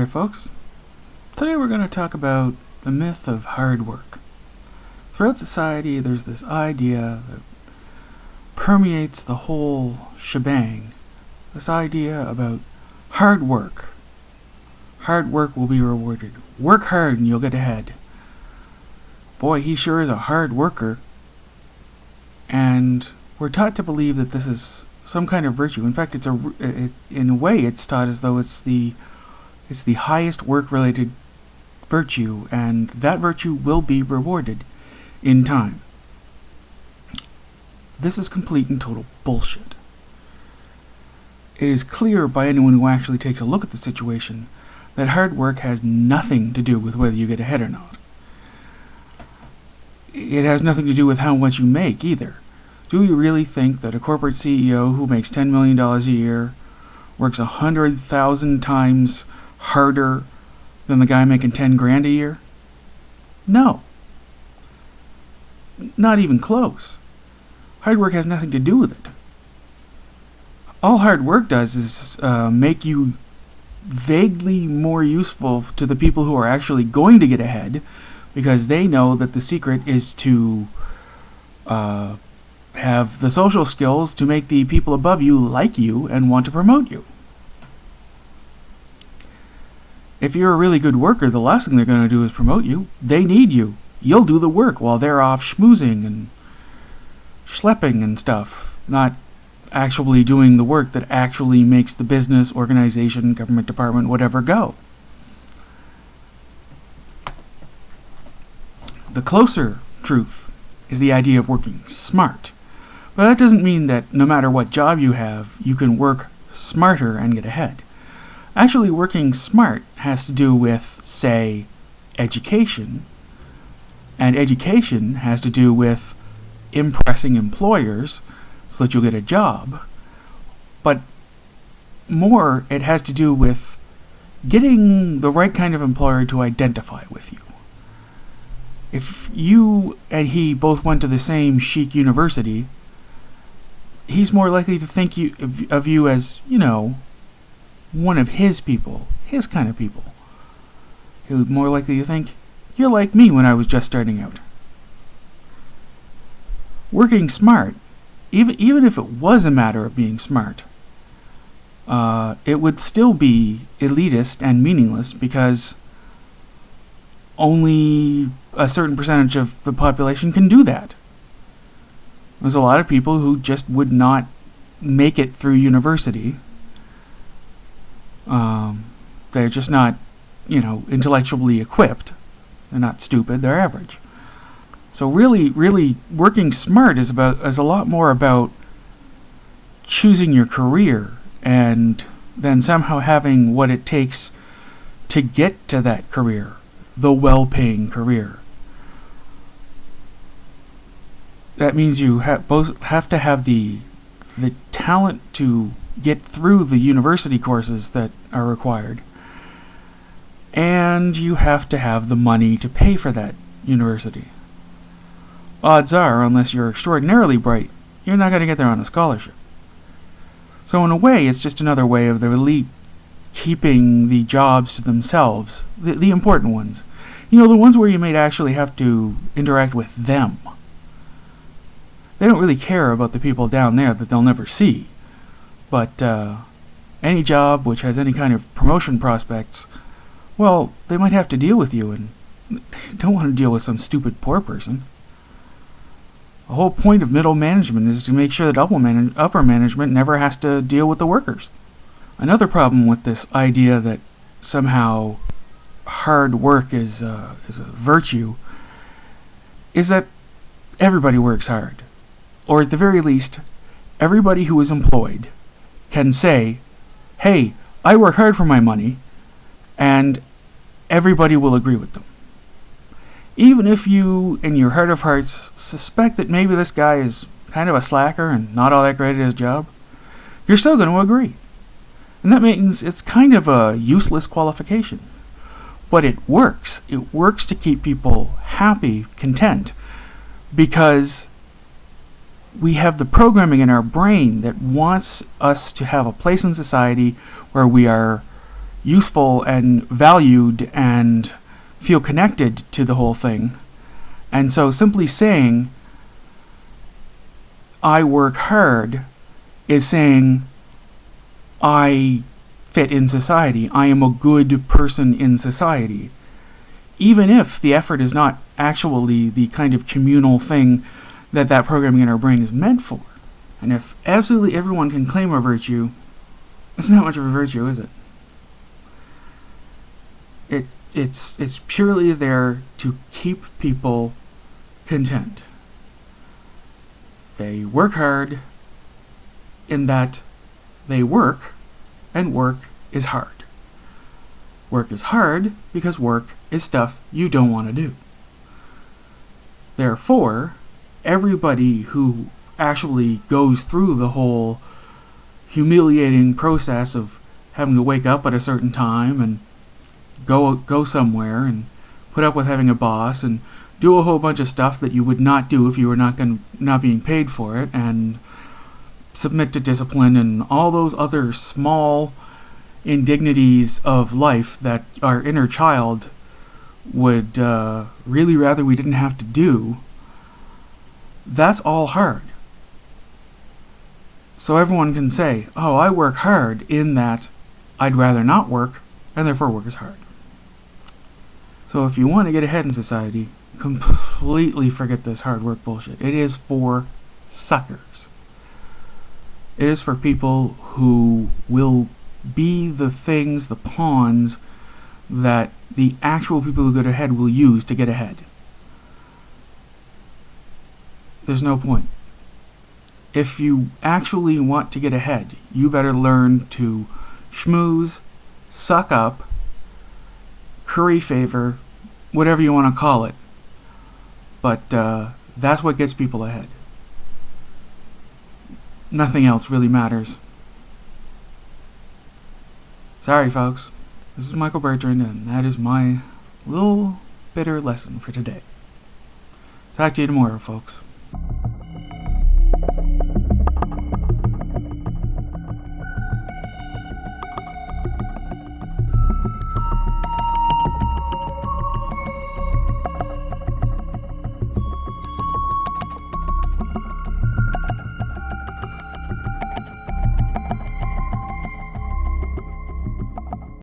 Alright folks, today we're going to talk about the myth of hard work. Throughout society there's this idea that permeates the whole shebang. This idea about hard work. Hard work will be rewarded. Work hard and you'll get ahead. Boy, he sure is a hard worker. And we're taught to believe that this is some kind of virtue. In fact, in a way it's taught as though it's the highest work-related virtue, and that virtue will be rewarded in time. This is complete and total bullshit. It is clear by anyone who actually takes a look at the situation that hard work has nothing to do with whether you get ahead or not. It has nothing to do with how much you make either. Do you really think that a corporate CEO who makes $10 million a year works 100,000 times harder than the guy making 10 grand a year? No. Not even close. Hard work has nothing to do with it. All hard work does is make you vaguely more useful to the people who are actually going to get ahead, because they know that the secret is to have the social skills to make the people above you like you and want to promote you. If you're a really good worker, the last thing they're going to do is promote you. They need you. You'll do the work while they're off schmoozing and schlepping and stuff, not actually doing the work that actually makes the business, organization, government department, whatever go. The closer truth is the idea of working smart. But that doesn't mean that no matter what job you have, you can work smarter and get ahead. Actually, working smart has to do with, say, education. And education has to do with impressing employers so that you'll get a job. But more, it has to do with getting the right kind of employer to identify with you. If you and he both went to the same chic university, he's more likely to think of you as, one of his people, his kind of people. He's more likely to think, you're like me when I was just starting out. Working smart, even if it was a matter of being smart, it would still be elitist and meaningless, because only a certain percentage of the population can do that. There's a lot of people who just would not make it through university. They're just not, intellectually equipped. They're not stupid, they're average. So really, working smart is a lot more about choosing your career and then somehow having what it takes to get to that career, the well-paying career. That means you both have to have the talent to get through the university courses that are required, and you have to have the money to pay for that university. Odds are, unless you're extraordinarily bright, you're not going to get there on a scholarship. So in a way, it's just another way of the elite keeping the jobs to themselves, the important ones. The ones where you may actually have to interact with them. They don't really care about the people down there that they'll never see. But any job which has any kind of promotion prospects, well, they might have to deal with you, and they don't want to deal with some stupid poor person. The whole point of middle management is to make sure that upper management never has to deal with the workers. Another problem with this idea that somehow hard work is a virtue is that everybody works hard. Or at the very least, everybody who is employed can say, hey, I work hard for my money, and everybody will agree with them. Even if you, in your heart of hearts, suspect that maybe this guy is kind of a slacker and not all that great at his job, you're still going to agree. And that means it's kind of a useless qualification. But it works. It works to keep people happy, content, because we have the programming in our brain that wants us to have a place in society where we are useful and valued and feel connected to the whole thing. And so simply saying, I work hard, is saying, I fit in society. I am a good person in society. Even if the effort is not actually the kind of communal thing that programming in our brain is meant for. And if absolutely everyone can claim a virtue, it's not much of a virtue, is it? It's purely there to keep people content. They work hard in that they work, and work is hard. Work is hard because work is stuff you don't want to do. Therefore, everybody who actually goes through the whole humiliating process of having to wake up at a certain time and go somewhere and put up with having a boss and do a whole bunch of stuff that you would not do if you were not being paid for it, and submit to discipline and all those other small indignities of life that our inner child would really rather we didn't have to do. That's all hard. So everyone can say, oh, I work hard in that I'd rather not work, and therefore work is hard. So if you want to get ahead in society, completely forget this hard work bullshit. It is for suckers. It is for people who will be the things, the pawns, that the actual people who get ahead will use to get ahead. There's no point. If you actually want to get ahead, you better learn to schmooze, suck up, curry favor, whatever you want to call it. But that's what gets people ahead. Nothing else really matters. Sorry, folks. This is Michael Bertrand, and that is my little bitter lesson for today. Talk to you tomorrow, folks.